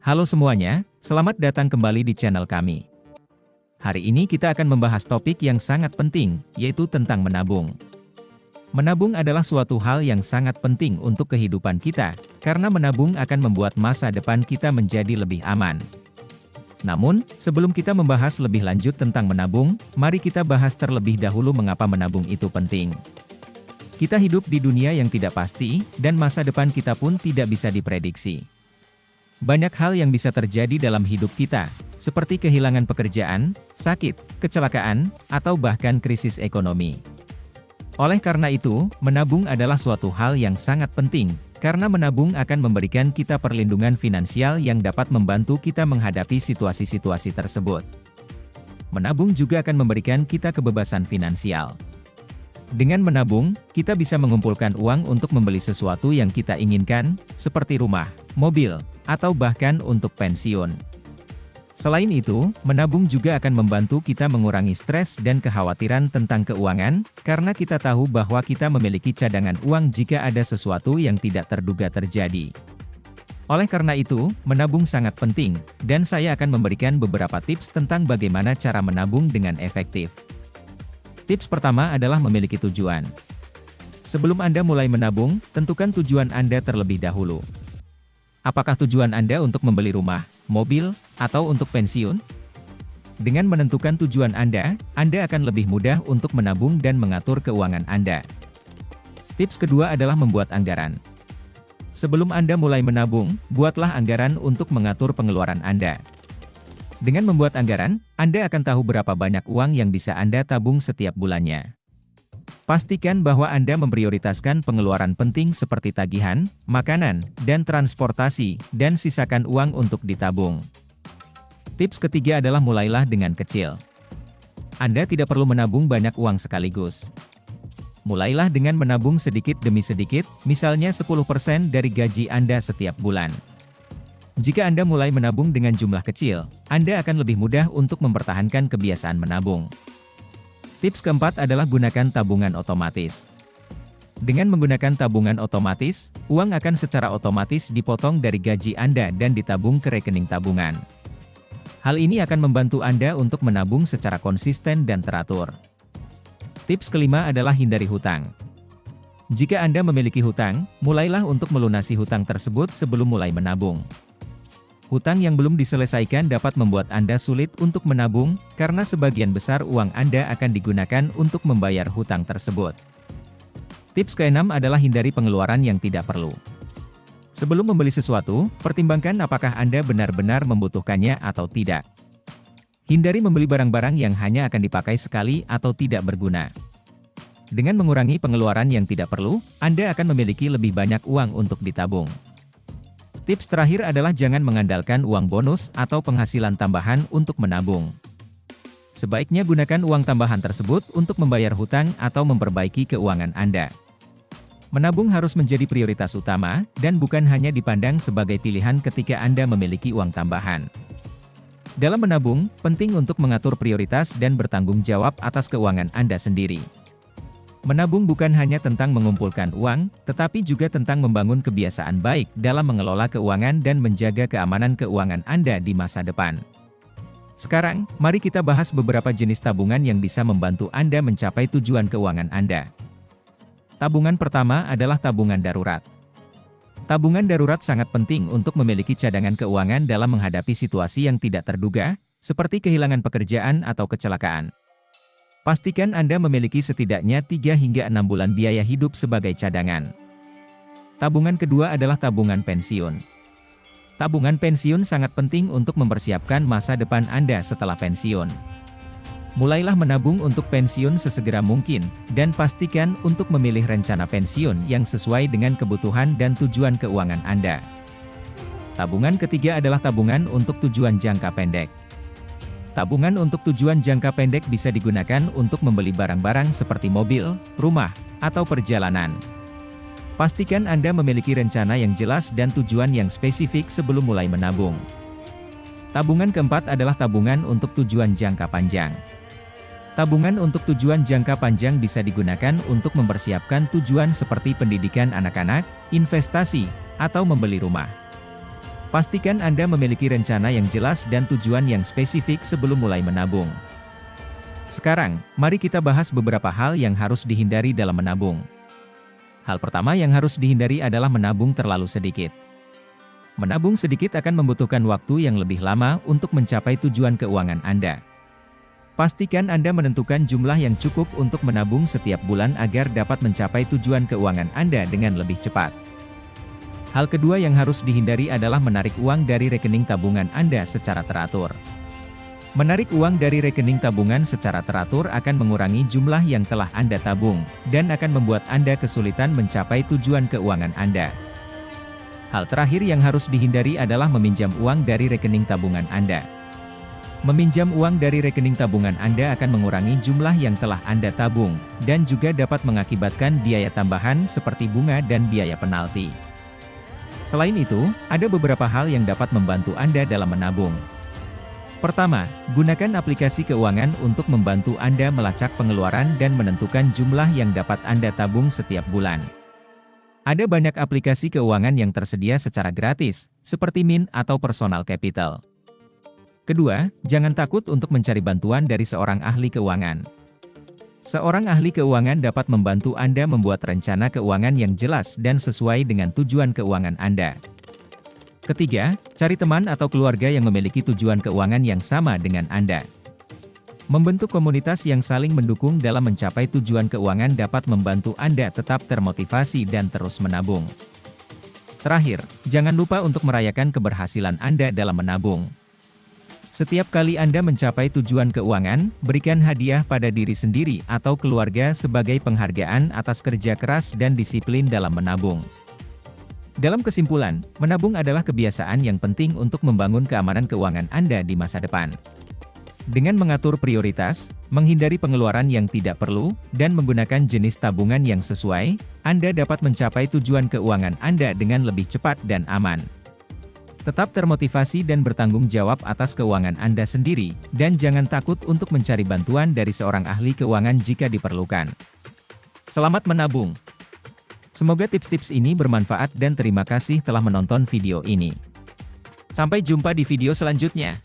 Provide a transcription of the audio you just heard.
Halo semuanya, selamat datang kembali di channel kami. Hari ini kita akan membahas topik yang sangat penting, yaitu tentang menabung. Menabung adalah suatu hal yang sangat penting untuk kehidupan kita, karena menabung akan membuat masa depan kita menjadi lebih aman. Namun, sebelum kita membahas lebih lanjut tentang menabung, mari kita bahas terlebih dahulu mengapa menabung itu penting. Kita hidup di dunia yang tidak pasti, dan masa depan kita pun tidak bisa diprediksi. Banyak hal yang bisa terjadi dalam hidup kita, seperti kehilangan pekerjaan, sakit, kecelakaan, atau bahkan krisis ekonomi. Oleh karena itu, menabung adalah suatu hal yang sangat penting, karena menabung akan memberikan kita perlindungan finansial yang dapat membantu kita menghadapi situasi-situasi tersebut. Menabung juga akan memberikan kita kebebasan finansial. Dengan menabung, kita bisa mengumpulkan uang untuk membeli sesuatu yang kita inginkan, seperti rumah, mobil, atau bahkan untuk pensiun. Selain itu, menabung juga akan membantu kita mengurangi stres dan kekhawatiran tentang keuangan, karena kita tahu bahwa kita memiliki cadangan uang jika ada sesuatu yang tidak terduga terjadi. Oleh karena itu, menabung sangat penting, dan saya akan memberikan beberapa tips tentang bagaimana cara menabung dengan efektif. Tips pertama adalah memiliki tujuan. Sebelum Anda mulai menabung, tentukan tujuan Anda terlebih dahulu. Apakah tujuan Anda untuk membeli rumah, mobil, atau untuk pensiun? Dengan menentukan tujuan Anda akan lebih mudah untuk menabung dan mengatur keuangan Anda. Tips kedua adalah membuat anggaran. Sebelum Anda mulai menabung, buatlah anggaran untuk mengatur pengeluaran Anda. Dengan membuat anggaran, Anda akan tahu berapa banyak uang yang bisa Anda tabung setiap bulannya. Pastikan bahwa Anda memprioritaskan pengeluaran penting seperti tagihan, makanan, dan transportasi, dan sisakan uang untuk ditabung. Tips ketiga adalah mulailah dengan kecil. Anda tidak perlu menabung banyak uang sekaligus. Mulailah dengan menabung sedikit demi sedikit, misalnya 10% dari gaji Anda setiap bulan. Jika Anda mulai menabung dengan jumlah kecil, Anda akan lebih mudah untuk mempertahankan kebiasaan menabung. Tips keempat adalah gunakan tabungan otomatis. Dengan menggunakan tabungan otomatis, uang akan secara otomatis dipotong dari gaji Anda dan ditabung ke rekening tabungan. Hal ini akan membantu Anda untuk menabung secara konsisten dan teratur. Tips kelima adalah hindari hutang. Jika Anda memiliki hutang, mulailah untuk melunasi hutang tersebut sebelum mulai menabung. Hutang yang belum diselesaikan dapat membuat Anda sulit untuk menabung, karena sebagian besar uang Anda akan digunakan untuk membayar hutang tersebut. Tips keenam adalah hindari pengeluaran yang tidak perlu. Sebelum membeli sesuatu, pertimbangkan apakah Anda benar-benar membutuhkannya atau tidak. Hindari membeli barang-barang yang hanya akan dipakai sekali atau tidak berguna. Dengan mengurangi pengeluaran yang tidak perlu, Anda akan memiliki lebih banyak uang untuk ditabung. Tips terakhir adalah jangan mengandalkan uang bonus atau penghasilan tambahan untuk menabung. Sebaiknya gunakan uang tambahan tersebut untuk membayar hutang atau memperbaiki keuangan Anda. Menabung harus menjadi prioritas utama, dan bukan hanya dipandang sebagai pilihan ketika Anda memiliki uang tambahan. Dalam menabung, penting untuk mengatur prioritas dan bertanggung jawab atas keuangan Anda sendiri. Menabung bukan hanya tentang mengumpulkan uang, tetapi juga tentang membangun kebiasaan baik dalam mengelola keuangan dan menjaga keamanan keuangan Anda di masa depan. Sekarang, mari kita bahas beberapa jenis tabungan yang bisa membantu Anda mencapai tujuan keuangan Anda. Tabungan pertama adalah tabungan darurat. Tabungan darurat sangat penting untuk memiliki cadangan keuangan dalam menghadapi situasi yang tidak terduga, seperti kehilangan pekerjaan atau kecelakaan. Pastikan Anda memiliki setidaknya 3 hingga 6 bulan biaya hidup sebagai cadangan. Tabungan kedua adalah tabungan pensiun. Tabungan pensiun sangat penting untuk mempersiapkan masa depan Anda setelah pensiun. Mulailah menabung untuk pensiun sesegera mungkin, dan pastikan untuk memilih rencana pensiun yang sesuai dengan kebutuhan dan tujuan keuangan Anda. Tabungan ketiga adalah tabungan untuk tujuan jangka pendek. Tabungan untuk tujuan jangka pendek bisa digunakan untuk membeli barang-barang seperti mobil, rumah, atau perjalanan. Pastikan Anda memiliki rencana yang jelas dan tujuan yang spesifik sebelum mulai menabung. Tabungan keempat adalah tabungan untuk tujuan jangka panjang. Tabungan untuk tujuan jangka panjang bisa digunakan untuk mempersiapkan tujuan seperti pendidikan anak-anak, investasi, atau membeli rumah. Pastikan Anda memiliki rencana yang jelas dan tujuan yang spesifik sebelum mulai menabung. Sekarang, mari kita bahas beberapa hal yang harus dihindari dalam menabung. Hal pertama yang harus dihindari adalah menabung terlalu sedikit. Menabung sedikit akan membutuhkan waktu yang lebih lama untuk mencapai tujuan keuangan Anda. Pastikan Anda menentukan jumlah yang cukup untuk menabung setiap bulan agar dapat mencapai tujuan keuangan Anda dengan lebih cepat. Hal kedua yang harus dihindari adalah menarik uang dari rekening tabungan Anda secara teratur. Menarik uang dari rekening tabungan secara teratur akan mengurangi jumlah yang telah Anda tabung, dan akan membuat Anda kesulitan mencapai tujuan keuangan Anda. Hal terakhir yang harus dihindari adalah meminjam uang dari rekening tabungan Anda. Meminjam uang dari rekening tabungan Anda akan mengurangi jumlah yang telah Anda tabung, dan juga dapat mengakibatkan biaya tambahan seperti bunga dan biaya penalti. Selain itu, ada beberapa hal yang dapat membantu Anda dalam menabung. Pertama, gunakan aplikasi keuangan untuk membantu Anda melacak pengeluaran dan menentukan jumlah yang dapat Anda tabung setiap bulan. Ada banyak aplikasi keuangan yang tersedia secara gratis, seperti Mint atau Personal Capital. Kedua, jangan takut untuk mencari bantuan dari seorang ahli keuangan. Seorang ahli keuangan dapat membantu Anda membuat rencana keuangan yang jelas dan sesuai dengan tujuan keuangan Anda. Ketiga, cari teman atau keluarga yang memiliki tujuan keuangan yang sama dengan Anda. Membentuk komunitas yang saling mendukung dalam mencapai tujuan keuangan dapat membantu Anda tetap termotivasi dan terus menabung. Terakhir, jangan lupa untuk merayakan keberhasilan Anda dalam menabung. Setiap kali Anda mencapai tujuan keuangan, berikan hadiah pada diri sendiri atau keluarga sebagai penghargaan atas kerja keras dan disiplin dalam menabung. Dalam kesimpulan, menabung adalah kebiasaan yang penting untuk membangun keamanan keuangan Anda di masa depan. Dengan mengatur prioritas, menghindari pengeluaran yang tidak perlu, dan menggunakan jenis tabungan yang sesuai, Anda dapat mencapai tujuan keuangan Anda dengan lebih cepat dan aman. Tetap termotivasi dan bertanggung jawab atas keuangan Anda sendiri, dan jangan takut untuk mencari bantuan dari seorang ahli keuangan jika diperlukan. Selamat menabung! Semoga tips-tips ini bermanfaat dan terima kasih telah menonton video ini. Sampai jumpa di video selanjutnya.